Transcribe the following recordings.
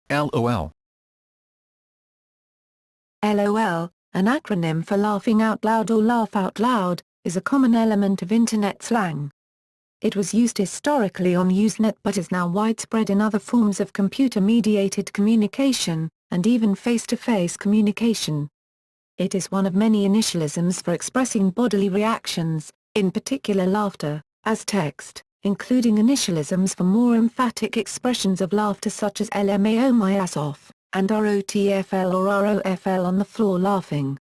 LOL. LOL, an acronym for laughing out loud or laugh out loud, is a common element of Internet slang. It was used historically on Usenet but is now widespread in other forms of computer-mediated communication, and even face-to-face communication. It is one of many initialisms for expressing bodily reactions, in particular laughter, as text, including initialisms for more emphatic expressions of laughter such as LMAO my ass off, and ROTFL or ROFL on the floor laughing.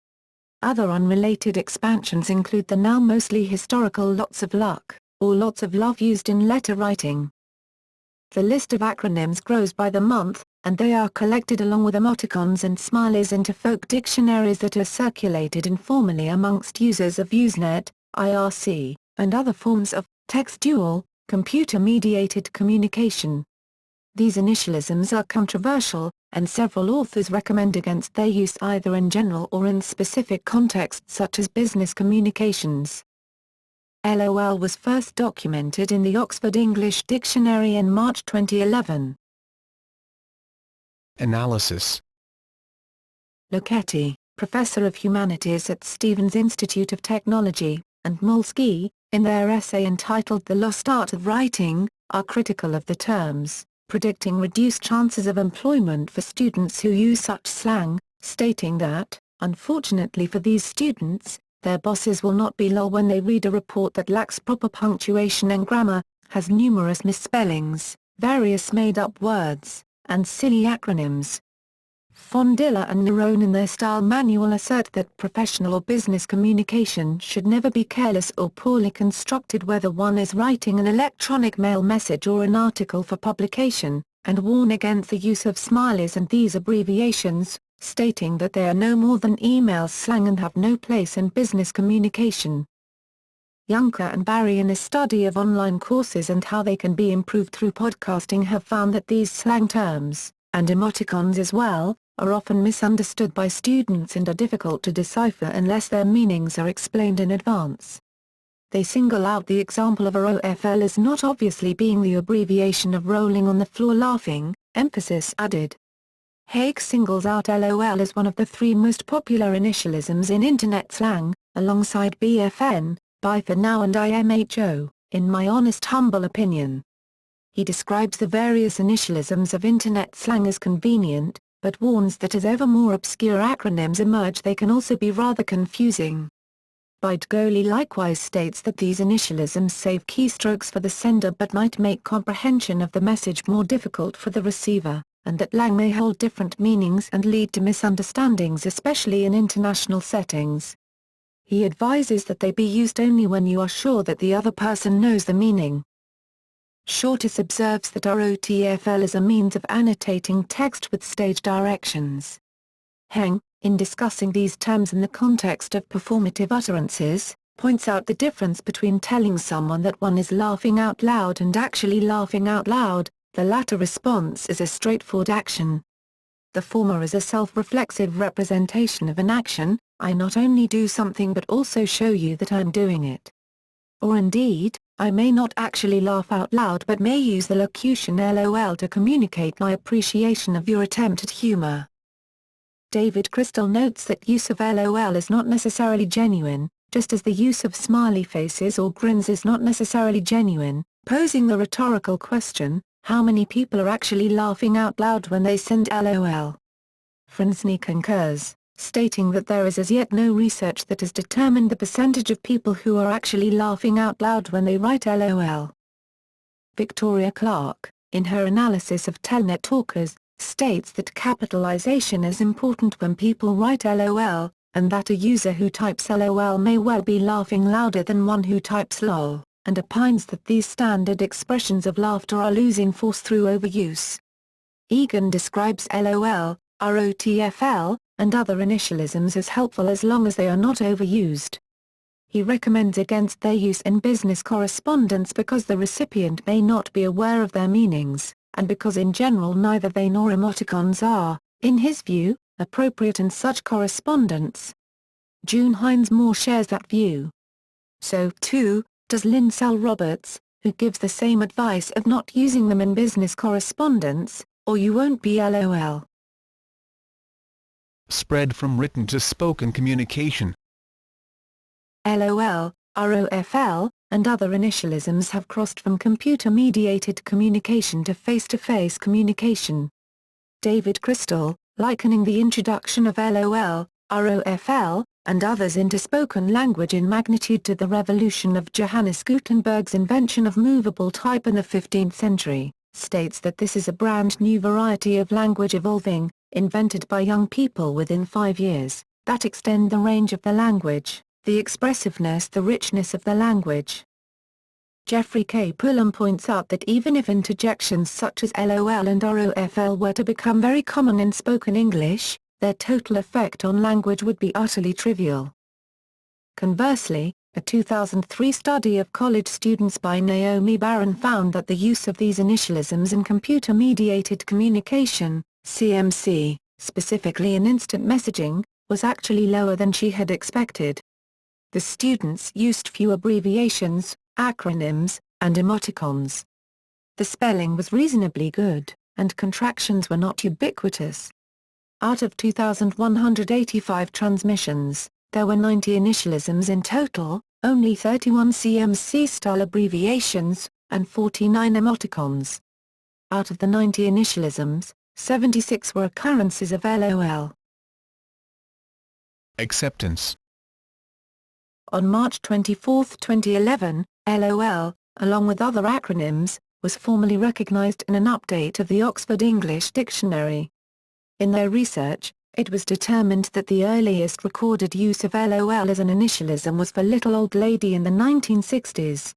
Other unrelated expansions include the now mostly historical lots of luck, or lots of love used in letter writing. The list of acronyms grows by the month, and they are collected along with emoticons and smileys into folk dictionaries that are circulated informally amongst users of Usenet, IRC, and other forms of textual, computer-mediated communication. These initialisms are controversial, and several authors recommend against their use either in general or in specific contexts such as business communications. LOL was first documented in the Oxford English Dictionary in March 2011. Analysis. Lucchetti, Professor of Humanities at Stevens Institute of Technology, and Molsky, in their essay entitled The Lost Art of Writing, are critical of the terms, predicting reduced chances of employment for students who use such slang, stating that, unfortunately for these students, their bosses will not be lol when they read a report that lacks proper punctuation and grammar, has numerous misspellings, various made-up words, and silly acronyms. Fondilla and Nerone in their style manual assert that professional or business communication should never be careless or poorly constructed whether one is writing an electronic mail message or an article for publication, and warn against the use of smileys and these abbreviations, stating that they are no more than email slang and have no place in business communication. Juncker and Barry in a study of online courses and how they can be improved through podcasting have found that these slang terms, and emoticons as well, are often misunderstood by students and are difficult to decipher unless their meanings are explained in advance. They single out the example of ROFL as not obviously being the abbreviation of rolling on the floor laughing, emphasis added. Haig singles out LOL as one of the three most popular initialisms in Internet slang, alongside BFN, Bye for Now and IMHO, in my honest humble opinion. He describes the various initialisms of Internet slang as convenient, but warns that as ever more obscure acronyms emerge they can also be rather confusing. Bidgoli likewise states that these initialisms save keystrokes for the sender but might make comprehension of the message more difficult for the receiver, and that slang may hold different meanings and lead to misunderstandings especially in international settings. He advises that they be used only when you are sure that the other person knows the meaning. Shortis observes that ROTFL is a means of annotating text with stage directions. Heng, in discussing these terms in the context of performative utterances, points out the difference between telling someone that one is laughing out loud and actually laughing out loud. The latter response is a straightforward action. The former is a self-reflexive representation of an action, I not only do something but also show you that I'm doing it. Or indeed, I may not actually laugh out loud but may use the locution LOL to communicate my appreciation of your attempt at humor. David Crystal notes that use of LOL is not necessarily genuine, just as the use of smiley faces or grins is not necessarily genuine, posing the rhetorical question, how many people are actually laughing out loud when they send LOL? Frinsney concurs, stating that there is as yet no research that has determined the percentage of people who are actually laughing out loud when they write LOL. Victoria Clark, in her analysis of Telnet talkers, states that capitalization is important when people write LOL, and that a user who types LOL may well be laughing louder than one who types LOL, and opines that these standard expressions of laughter are losing force through overuse. Egan describes LOL, ROTFL, and other initialisms as helpful as long as they are not overused. He recommends against their use in business correspondence because the recipient may not be aware of their meanings, and because in general neither they nor emoticons are, in his view, appropriate in such correspondence. June Hines Moore shares that view. So too, does Linsell Roberts, who gives the same advice of not using them in business correspondence, or you won't be LOL. Spread from written to spoken communication. LOL, ROFL, and other initialisms have crossed from computer-mediated communication to face-to-face communication. David Crystal, likening the introduction of LOL, ROFL, and others into spoken language in magnitude to the revolution of Johannes Gutenberg's invention of movable type in the 15th century, states that this is a brand new variety of language evolving, invented by young people within 5 years, that extend the range of the language, the expressiveness, the richness of the language. Jeffrey K. Pullum points out that even if interjections such as LOL and ROFL were to become very common in spoken English, their total effect on language would be utterly trivial. Conversely, a 2003 study of college students by Naomi Barron found that the use of these initialisms in computer-mediated communication, CMC, specifically in instant messaging, was actually lower than she had expected. The students used few abbreviations, acronyms, and emoticons. The spelling was reasonably good, and contractions were not ubiquitous. Out of 2,185 transmissions, there were 90 initialisms in total, only 31 CMC-style abbreviations, and 49 emoticons. Out of the 90 initialisms, 76 were occurrences of LOL. Acceptance. On March 24, 2011, LOL, along with other acronyms, was formally recognized in an update of the Oxford English Dictionary. In their research, it was determined that the earliest recorded use of LOL as an initialism was for Little Old Lady in the 1960s.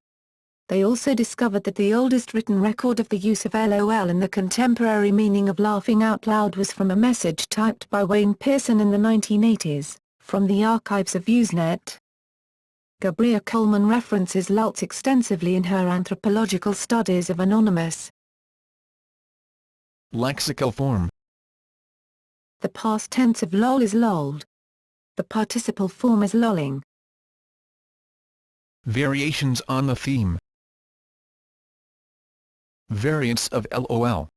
They also discovered that the oldest written record of the use of LOL in the contemporary meaning of laughing out loud was from a message typed by Wayne Pearson in the 1980s, from the archives of Usenet. Gabrielle Coleman references LULZ extensively in her anthropological studies of Anonymous. Lexical form. The past tense of lol is lolled. The participle form is lolling. Variations on the theme. Variants of LOL.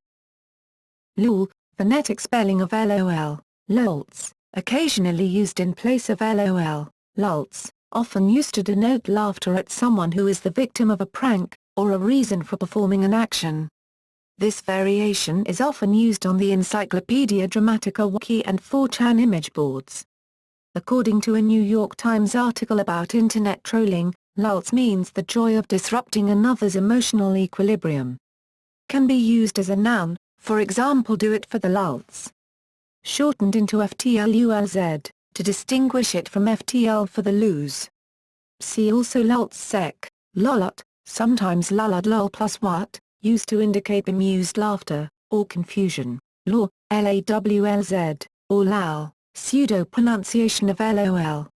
Lol, phonetic spelling of LOL, LOLZ, occasionally used in place of LOL, LULZ, often used to denote laughter at someone who is the victim of a prank, or a reason for performing an action. This variation is often used on the Encyclopedia Dramatica Wiki and 4chan image boards. According to a New York Times article about Internet trolling, LULZ means the joy of disrupting another's emotional equilibrium. Can be used as a noun, for example, do it for the LULZ. Shortened into FTLULZ, to distinguish it from FTL for the lose. See also LULZ-sec, lolot, sometimes lullud lol plus what, used to indicate bemused laughter, or confusion, law, LAWLZ, or lal, pseudo-pronunciation of LOL.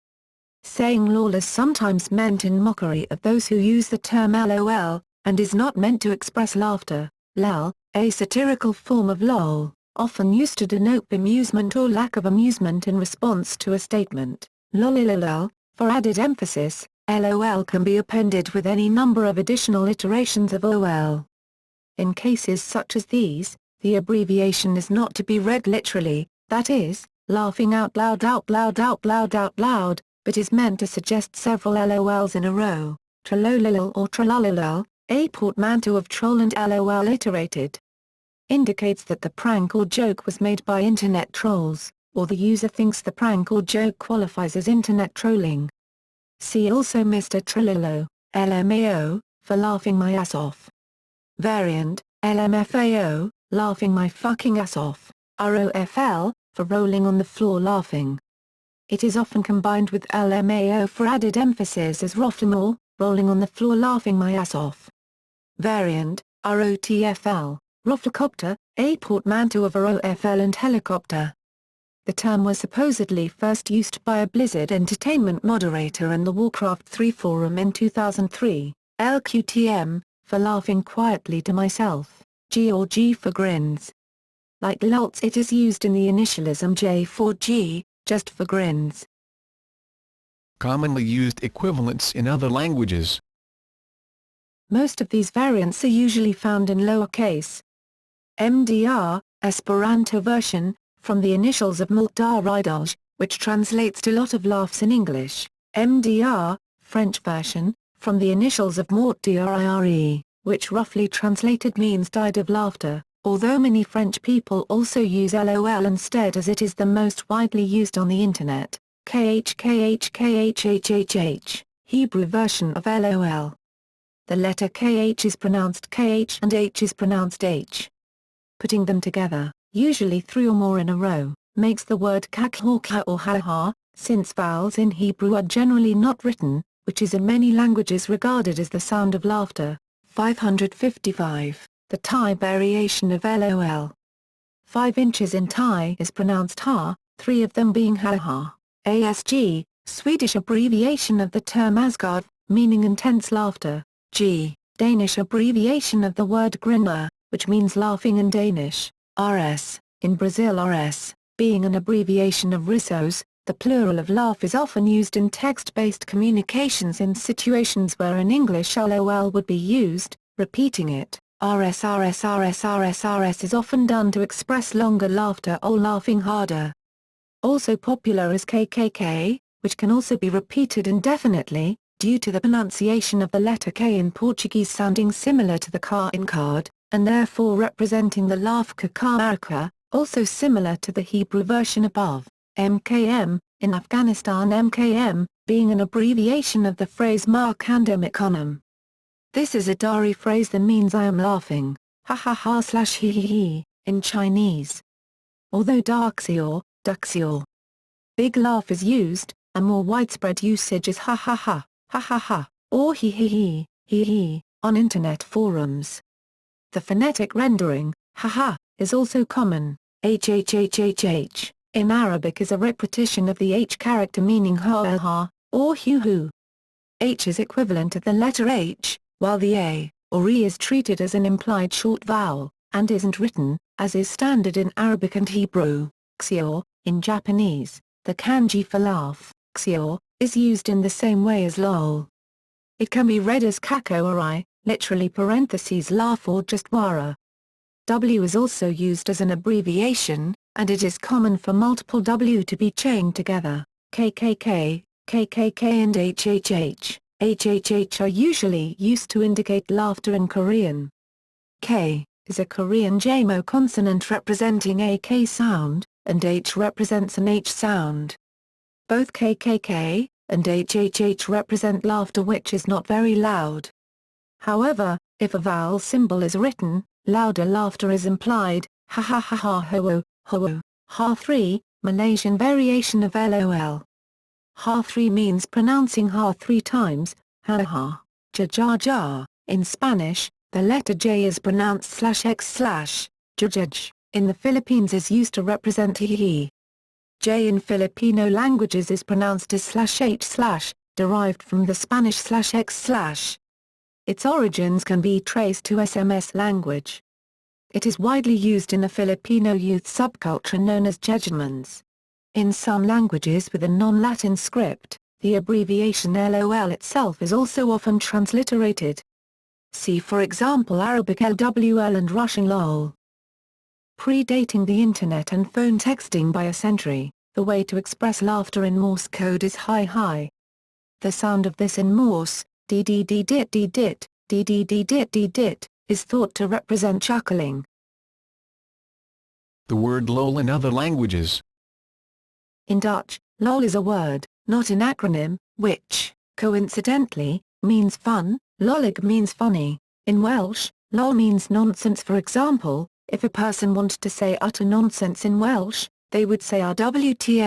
Saying lol is sometimes meant in mockery of those who use the term LOL, and is not meant to express laughter, lal, a satirical form of lol, often used to denote bemusement or lack of amusement in response to a statement, lolilolol. For added emphasis, LOL can be appended with any number of additional iterations of OL. In cases such as these, the abbreviation is not to be read literally, that is, laughing out loud out loud out loud out loud, but is meant to suggest several LOLs in a row, tralololol or tralalolol, a portmanteau of troll and LOL iterated. Indicates that the prank or joke was made by Internet trolls, or the user thinks the prank or joke qualifies as Internet trolling. See also Mr. Trilolo, LMAO, for laughing my ass off. Variant, LMFAO, laughing my fucking ass off, ROFL, for rolling on the floor laughing. It is often combined with LMAO for added emphasis as ROFL, rolling on the floor laughing my ass off. Variant, ROTFL, ROFLcopter, a portmanteau of ROFL and helicopter. The term was supposedly first used by a Blizzard entertainment moderator in the Warcraft 3 forum in 2003, LQTM, for laughing quietly to myself, G or G for grins. Like LULZ, it is used in the initialism J for G, just for grins. Commonly used equivalents in other languages. Most of these variants are usually found in lowercase. MDR, Esperanto version, from the initials of Malt dar Ridage, which translates to lot of laughs in English. MDR, French version, from the initials of Mort Drire, which roughly translated means died of laughter, although many French people also use LOL instead as it is the most widely used on the Internet. KHKHKHHHH, Hebrew version of LOL. The letter KH is pronounced KH and H is pronounced H. Putting them together, usually 3 or more in a row, makes the word kakhorka or ha-ha, since vowels in Hebrew are generally not written, which is in many languages regarded as the sound of laughter. 555, the Thai variation of LOL. 5 inches in Thai is pronounced ha, 3 of them being ha-ha. ASG, Swedish abbreviation of the term Asgard, meaning intense laughter. G, Danish abbreviation of the word grinner, which means laughing in Danish. RS, in Brazil RS, being an abbreviation of rissos, the plural of laugh is often used in text-based communications in situations where in English LOL would be used, repeating it. RS is often done to express longer laughter or laughing harder. Also popular is KKK, which can also be repeated indefinitely, due to the pronunciation of the letter K in Portuguese sounding similar to the ka in card, and therefore representing the laugh kakaraka, also similar to the Hebrew version above. MKM, in Afghanistan MKM, being an abbreviation of the phrase ma kandam acronym. This is a Dari phrase that means I am laughing, ha ha ha / he he, in Chinese. Although Daxior, big laugh is used, a more widespread usage is ha ha ha, or he, on Internet forums. The phonetic rendering, ha, is also common. Hhhhh, in Arabic is a repetition of the H character meaning ha, or hu. H is equivalent to the letter H, while the A, or E is treated as an implied short vowel, and isn't written, as is standard in Arabic and Hebrew. Xior, in Japanese, the kanji for laugh, xior, is used in the same way as lol. It can be read as kako or I, literally parentheses laugh or just wara. W is also used as an abbreviation, and it is common for multiple W to be chained together. KKK, and HHH are usually used to indicate laughter in Korean. K is a Korean JMO consonant representing a K sound, and H represents an H sound. Both KKK and HHH represent laughter which is not very loud. However, if a vowel symbol is written, louder laughter is implied. Ha ha ha ha ho ho. Ha3, Malaysian variation of LOL. Ha3 means pronouncing ha 3 times, ha ha, ja ja. In Spanish, the letter J is pronounced /x/, jajaj. In the Philippines is used to represent he. J in Filipino languages is pronounced as /h/, derived from the Spanish /x/. Its origins can be traced to SMS language. It is widely used in the Filipino youth subculture known as jejemons. In some languages with a non-Latin script, the abbreviation LOL itself is also often transliterated. See for example Arabic LWL and Russian LOL. Predating the Internet and phone texting by a century, the way to express laughter in Morse code is hi. The sound of this in Morse, dit, is thought to represent chuckling. The word lol in other languages. In Dutch, lol is a word, not an acronym, which, coincidentally, means fun. Lollig means funny. In Welsh, lol means nonsense. For example, if a person wanted to say utter nonsense in Welsh, they would say rwts.